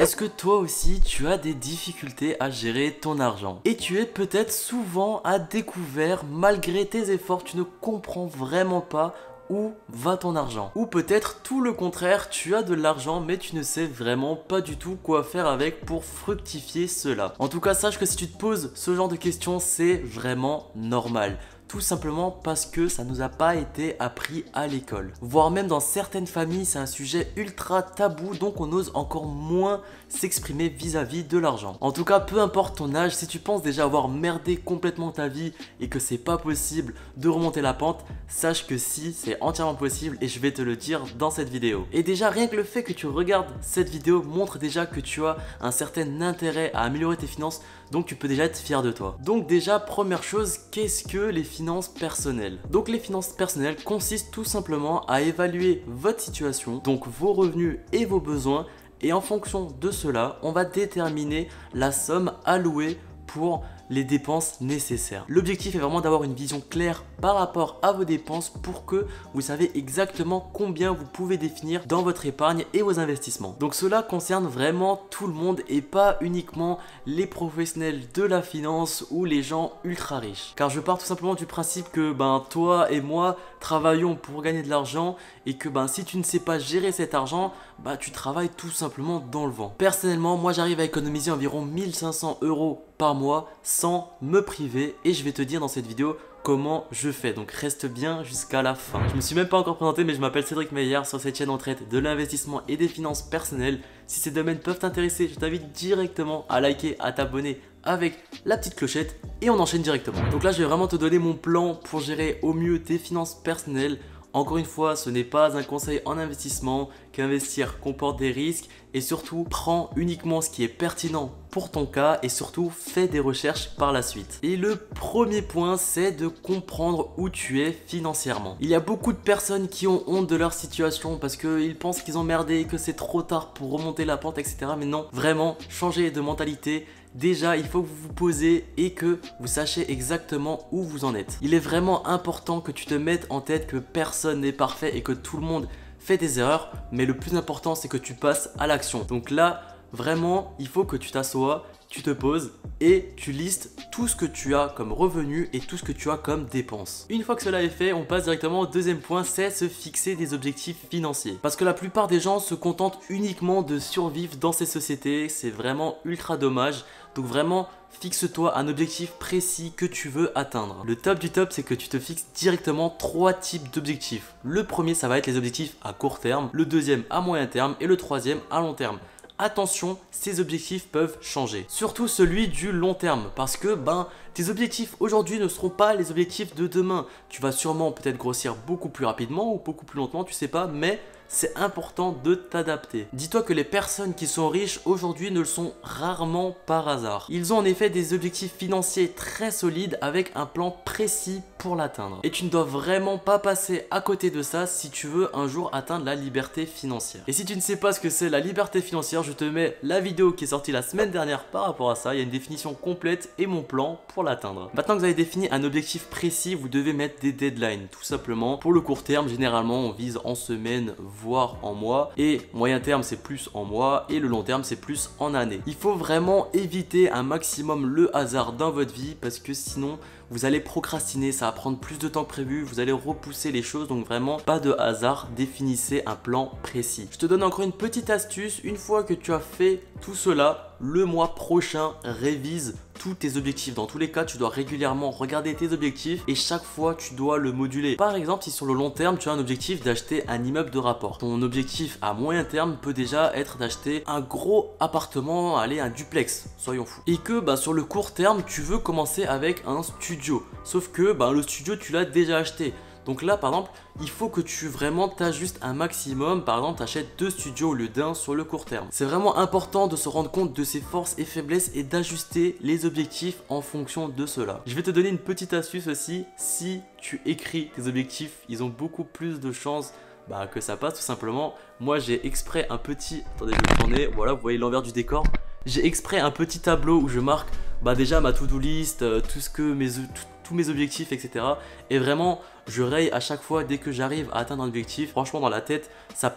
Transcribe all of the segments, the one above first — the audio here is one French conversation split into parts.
Est-ce que toi aussi tu as des difficultés à gérer ton argent? Et tu es peut-être souvent à découvert malgré tes efforts, tu ne comprends vraiment pas où va ton argent? Ou peut-être tout le contraire, tu as de l'argent mais tu ne sais vraiment pas du tout quoi faire avec pour fructifier cela. En tout cas, sache que si tu te poses ce genre de questions, c'est vraiment normal. Tout simplement parce que ça nous a pas été appris à l'école. Voire même dans certaines familles, c'est un sujet ultra tabou, donc on ose encore moins s'exprimer vis-à-vis de l'argent. En tout cas, peu importe ton âge, si tu penses déjà avoir merdé complètement ta vie et que c'est pas possible de remonter la pente, sache que si, c'est entièrement possible et je vais te le dire dans cette vidéo. Et déjà, rien que le fait que tu regardes cette vidéo montre déjà que tu as un certain intérêt à améliorer tes finances, donc tu peux déjà être fier de toi. Donc déjà, première chose, qu'est-ce que les finances personnelles? Donc les finances personnelles consistent tout simplement à évaluer votre situation, donc vos revenus et vos besoins, et en fonction de cela, on va déterminer la somme allouée pour les dépenses nécessaires. L'objectif est vraiment d'avoir une vision claire par rapport à vos dépenses pour que vous savez exactement combien vous pouvez définir dans votre épargne et vos investissements. Donc cela concerne vraiment tout le monde et pas uniquement les professionnels de la finance ou les gens ultra riches. Car je pars tout simplement du principe que toi et moi travaillons pour gagner de l'argent et que si tu ne sais pas gérer cet argent, tu travailles tout simplement dans le vent. Personnellement, moi j'arrive à économiser environ 1500 € par mois sans me priver et je vais te dire dans cette vidéo comment je fais, donc reste bien jusqu'à la fin. Je me suis même pas encore présenté mais je m'appelle Cédric Meyer. Sur cette chaîne on traite de l'investissement et des finances personnelles. Si ces domaines peuvent t'intéresser, je t'invite directement à liker, à t'abonner avec la petite clochette et on enchaîne directement. Donc là je vais vraiment te donner mon plan pour gérer au mieux tes finances personnelles. Encore une fois, ce n'est pas un conseil en investissement, qu'investir comporte des risques et surtout prends uniquement ce qui est pertinent pour ton cas et surtout fais des recherches par la suite. Et le premier point, c'est de comprendre où tu es financièrement. Il y a beaucoup de personnes qui ont honte de leur situation parce qu'ils pensent qu'ils ont merdé, que c'est trop tard pour remonter la pente, etc. Mais non, vraiment, changez de mentalité. Déjà, il faut que vous vous posez et que vous sachiez exactement où vous en êtes. Il est vraiment important que tu te mettes en tête que personne n'est parfait et que tout le monde fait des erreurs, mais le plus important c'est que tu passes à l'action. Donc là, vraiment, il faut que tu t'assoies, tu te poses et tu listes tout ce que tu as comme revenu et tout ce que tu as comme dépenses. Une fois que cela est fait, on passe directement au deuxième point, c'est se fixer des objectifs financiers. Parce que la plupart des gens se contentent uniquement de survivre dans ces sociétés, c'est vraiment ultra dommage. Donc vraiment, fixe-toi un objectif précis que tu veux atteindre. Le top du top, c'est que tu te fixes directement 3 types d'objectifs. Le premier, ça va être les objectifs à court terme, le deuxième à moyen terme et le troisième à long terme. Attention, ces objectifs peuvent changer. Surtout celui du long terme parce que tes objectifs aujourd'hui ne seront pas les objectifs de demain. Tu vas sûrement peut-être grossir beaucoup plus rapidement ou beaucoup plus lentement, tu sais pas, mais c'est important de t'adapter. Dis-toi que les personnes qui sont riches aujourd'hui ne le sont rarement par hasard. Ils ont en effet des objectifs financiers très solides avec un plan précis pour l'atteindre. Et tu ne dois vraiment pas passer à côté de ça si tu veux un jour atteindre la liberté financière. Et si tu ne sais pas ce que c'est la liberté financière, je te mets la vidéo qui est sortie la semaine dernière par rapport à ça. Il y a une définition complète et mon plan pour l'atteindre. Maintenant que vous avez défini un objectif précis, vous devez mettre des deadlines tout simplement. Pour le court terme, généralement on vise en semaine voire en mois, et moyen terme c'est plus en mois et le long terme c'est plus en année. Il faut vraiment éviter un maximum le hasard dans votre vie parce que sinon vous allez procrastiner, ça va prendre plus de temps que prévu, vous allez repousser les choses, donc vraiment pas de hasard, définissez un plan précis. Je te donne encore une petite astuce, une fois que tu as fait tout cela, le mois prochain révise tous tes objectifs. Dans tous les cas, tu dois régulièrement regarder tes objectifs et chaque fois tu dois le moduler. Par exemple, si sur le long terme tu as un objectif d'acheter un immeuble de rapport, ton objectif à moyen terme peut déjà être d'acheter un gros appartement, allez, un duplex, soyons fous. Et que sur le court terme tu veux commencer avec un studio, sauf que le studio tu l'as déjà acheté. Donc là par exemple, il faut que tu vraiment t'ajustes un maximum. Par exemple, tu achètes 2 studios au lieu d'un sur le court terme. C'est vraiment important de se rendre compte de ses forces et faiblesses et d'ajuster les objectifs en fonction de cela. Je vais te donner une petite astuce aussi. Si tu écris tes objectifs, ils ont beaucoup plus de chances que ça passe tout simplement. Moi j'ai exprès un petit... Attendez, je vais tourner. Voilà, vous voyez l'envers du décor. J'ai exprès un petit tableau où je marque déjà ma to-do list, tous mes objectifs, etc. Et vraiment, je raye à chaque fois dès que j'arrive à atteindre un objectif. Franchement, dans la tête, c'est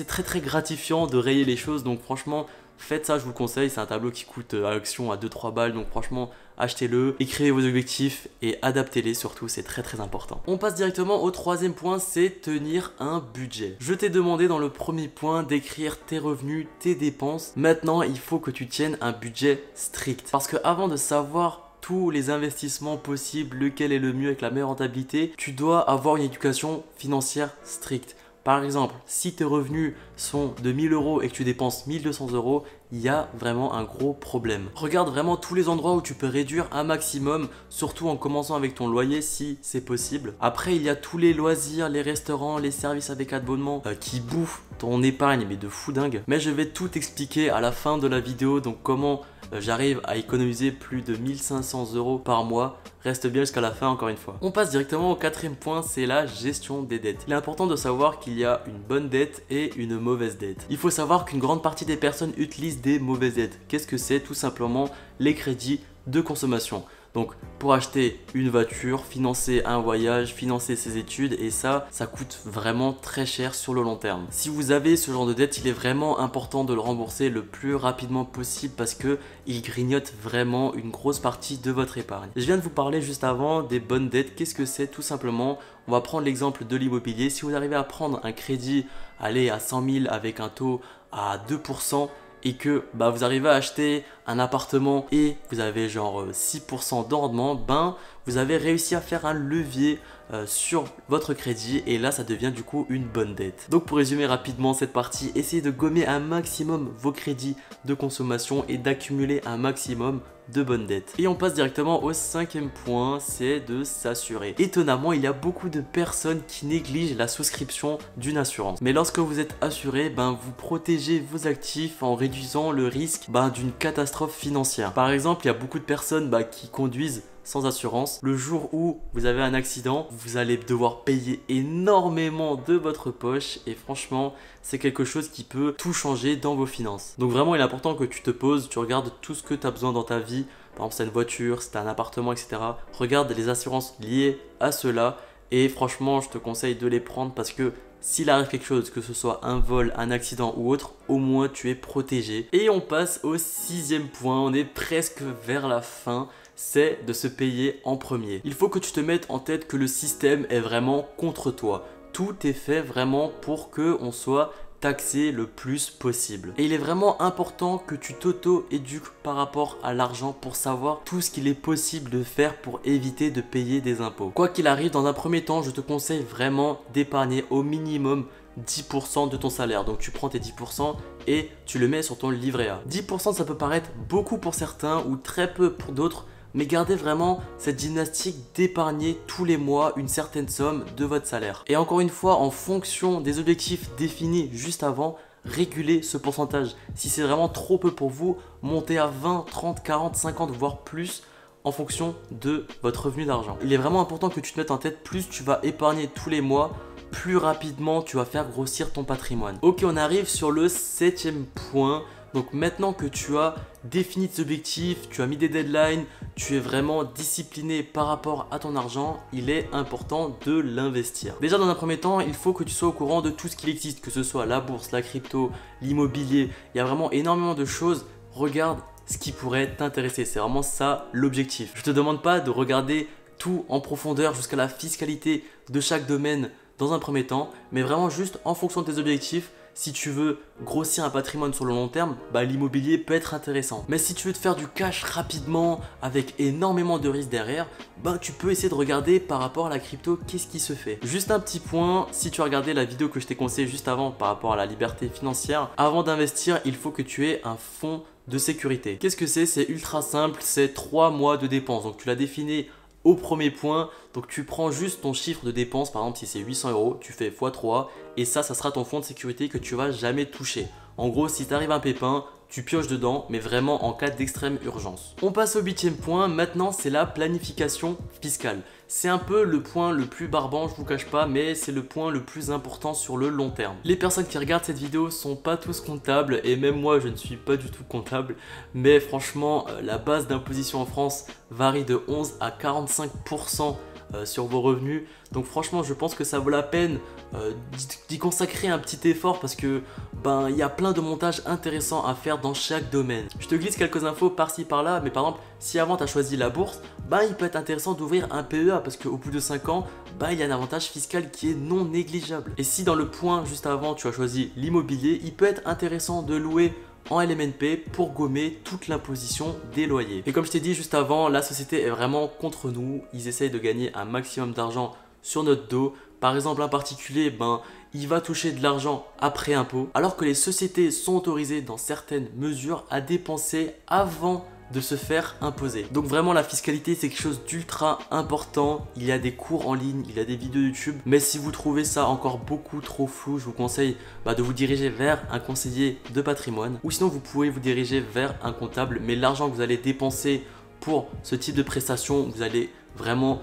très gratifiant de rayer les choses. Donc franchement, faites ça, je vous le conseille. C'est un tableau qui coûte à l'action à 2-3 balles. Donc franchement, achetez-le, écrivez vos objectifs et adaptez-les surtout, c'est très important. On passe directement au troisième point, c'est tenir un budget. Je t'ai demandé dans le premier point d'écrire tes revenus, tes dépenses. Maintenant, il faut que tu tiennes un budget strict. Parce que avant de savoir tous les investissements possibles, lequel est le mieux avec la meilleure rentabilité, tu dois avoir une éducation financière stricte. Par exemple, si tes revenus sont de 1000 € et que tu dépenses 1200 €, il y a vraiment un gros problème. Regarde vraiment tous les endroits où tu peux réduire un maximum, surtout en commençant avec ton loyer si c'est possible. Après, il y a tous les loisirs, les restaurants, les services avec abonnement qui bouffent ton épargne, mais de fou dingue. Mais je vais tout expliquer à la fin de la vidéo, donc comment j'arrive à économiser plus de 1500 € par mois. Reste bien jusqu'à la fin encore une fois. On passe directement au quatrième point, c'est la gestion des dettes. Il est important de savoir qu'il y a une bonne dette et une mauvaise dette. Il faut savoir qu'une grande partie des personnes utilisent des mauvaises dettes. Qu'est-ce que c'est? Tout simplement les crédits de consommation. Donc pour acheter une voiture, financer un voyage, financer ses études, et ça coûte vraiment très cher sur le long terme. Si vous avez ce genre de dette, il est vraiment important de le rembourser le plus rapidement possible parce que il grignote vraiment une grosse partie de votre épargne. Je viens de vous parler juste avant des bonnes dettes. Qu'est-ce que c'est? Tout simplement, on va prendre l'exemple de l'immobilier. Si vous arrivez à prendre un crédit, allez à 100 000 avec un taux à 2%, et que vous arrivez à acheter un appartement et vous avez genre 6% de rendement, vous avez réussi à faire un levier sur votre crédit et là ça devient du coup une bonne dette. Donc pour résumer rapidement cette partie, essayez de gommer un maximum vos crédits de consommation et d'accumuler un maximum de bonnes dettes. Et on passe directement au cinquième point, c'est de s'assurer. Étonnamment, il y a beaucoup de personnes qui négligent la souscription d'une assurance. Mais lorsque vous êtes assuré, vous protégez vos actifs en réduisant le risque d'une catastrophe financière. Par exemple, il y a beaucoup de personnes qui conduisent sans assurance. Le jour où vous avez un accident, vous allez devoir payer énormément de votre poche et franchement, c'est quelque chose qui peut tout changer dans vos finances. Donc vraiment, il est important que tu te poses, tu regardes tout ce que tu as besoin dans ta vie. Par exemple, si tu as une voiture, si tu as un appartement, etc. Regarde les assurances liées à cela et franchement, je te conseille de les prendre parce que s'il arrive quelque chose, que ce soit un vol, un accident ou autre, au moins tu es protégé. Et on passe au sixième point, on est presque vers la fin. C'est de se payer en premier. Il faut que tu te mettes en tête que le système est vraiment contre toi. Tout est fait vraiment pour que on soit taxé le plus possible. Et il est vraiment important que tu t'auto-éduques par rapport à l'argent pour savoir tout ce qu'il est possible de faire pour éviter de payer des impôts. Quoi qu'il arrive, dans un premier temps, je te conseille vraiment d'épargner au minimum 10% de ton salaire. Donc tu prends tes 10% et tu le mets sur ton livret A. 10% ça peut paraître beaucoup pour certains ou très peu pour d'autres, mais gardez vraiment cette gymnastique d'épargner tous les mois une certaine somme de votre salaire. Et encore une fois, en fonction des objectifs définis juste avant, régulez ce pourcentage. Si c'est vraiment trop peu pour vous, montez à 20, 30, 40, 50 voire plus en fonction de votre revenu d'argent. Il est vraiment important que tu te mettes en tête, plus tu vas épargner tous les mois, plus rapidement tu vas faire grossir ton patrimoine. Ok, on arrive sur le septième point. Donc maintenant que tu as défini tes objectifs, tu as mis des deadlines, tu es vraiment discipliné par rapport à ton argent, il est important de l'investir. Déjà dans un premier temps, il faut que tu sois au courant de tout ce qui existe, que ce soit la bourse, la crypto, l'immobilier. Il y a vraiment énormément de choses. Regarde ce qui pourrait t'intéresser, c'est vraiment ça l'objectif. Je ne te demande pas de regarder tout en profondeur jusqu'à la fiscalité de chaque domaine dans un premier temps, mais vraiment juste en fonction de tes objectifs. Si tu veux grossir un patrimoine sur le long terme, l'immobilier peut être intéressant. Mais si tu veux te faire du cash rapidement avec énormément de risques derrière, tu peux essayer de regarder par rapport à la crypto, qu'est-ce qui se fait. Juste un petit point, si tu as regardé la vidéo que je t'ai conseillée juste avant par rapport à la liberté financière, avant d'investir, il faut que tu aies un fonds de sécurité. Qu'est-ce que c'est? C'est ultra simple, c'est 3 mois de dépenses. Donc tu l'as défini au premier point, donc tu prends juste ton chiffre de dépenses, par exemple si c'est 800 €, tu fais x3 et ça sera ton fonds de sécurité que tu vas jamais toucher. En gros, si t'arrive un pépin, tu pioches dedans, mais vraiment en cas d'extrême urgence. On passe au 8e point, maintenant c'est la planification fiscale. C'est un peu le point le plus barbant, je vous cache pas, mais c'est le point le plus important sur le long terme. Les personnes qui regardent cette vidéo sont pas tous comptables et même moi je ne suis pas du tout comptable, mais franchement la base d'imposition en France varie de 11 à 45% sur vos revenus. Donc franchement, je pense que ça vaut la peine d'y consacrer un petit effort parce que il y a plein de montages intéressants à faire dans chaque domaine. Je te glisse quelques infos par-ci par-là, mais par exemple, si avant tu as choisi la bourse, il peut être intéressant d'ouvrir un PEA parce qu'au bout de 5 ans, il y a un avantage fiscal qui est non négligeable. Et si dans le point juste avant, tu as choisi l'immobilier, il peut être intéressant de louer en LMNP pour gommer toute l'imposition des loyers. Et comme je t'ai dit juste avant, la société est vraiment contre nous. Ils essayent de gagner un maximum d'argent sur notre dos. Par exemple, un particulier, il va toucher de l'argent après impôt, alors que les sociétés sont autorisées dans certaines mesures à dépenser avant de se faire imposer. Donc vraiment la fiscalité c'est quelque chose d'ultra important. Il y a des cours en ligne, il y a des vidéos YouTube, mais si vous trouvez ça encore beaucoup trop flou, je vous conseille de vous diriger vers un conseiller de patrimoine ou sinon vous pouvez vous diriger vers un comptable, mais l'argent que vous allez dépenser pour ce type de prestation, vous allez vraiment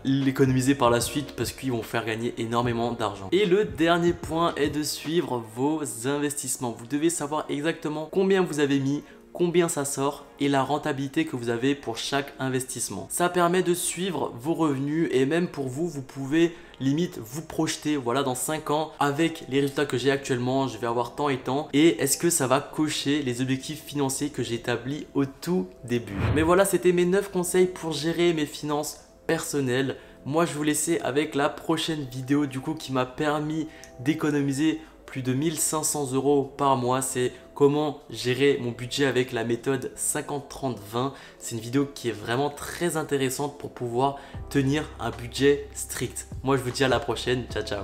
l'économiser par la suite parce qu'ils vont faire gagner énormément d'argent. Et le dernier point est de suivre vos investissements. Vous devez savoir exactement combien vous avez mis, combien ça sort et la rentabilité que vous avez pour chaque investissement. Ça permet de suivre vos revenus et même pour vous, vous pouvez limite vous projeter, voilà, dans 5 ans avec les résultats que j'ai actuellement, je vais avoir tant et tant et est-ce que ça va cocher les objectifs financiers que j'ai établis au tout début. Mais voilà, c'était mes 9 conseils pour gérer mes finances personnelles. Moi, je vous laissais avec la prochaine vidéo du coup qui m'a permis d'économiser plus de 1500 € par mois. C'est comment gérer mon budget avec la méthode 50-30-20. C'est une vidéo qui est vraiment très intéressante pour pouvoir tenir un budget strict. Moi, je vous dis à la prochaine. Ciao, ciao.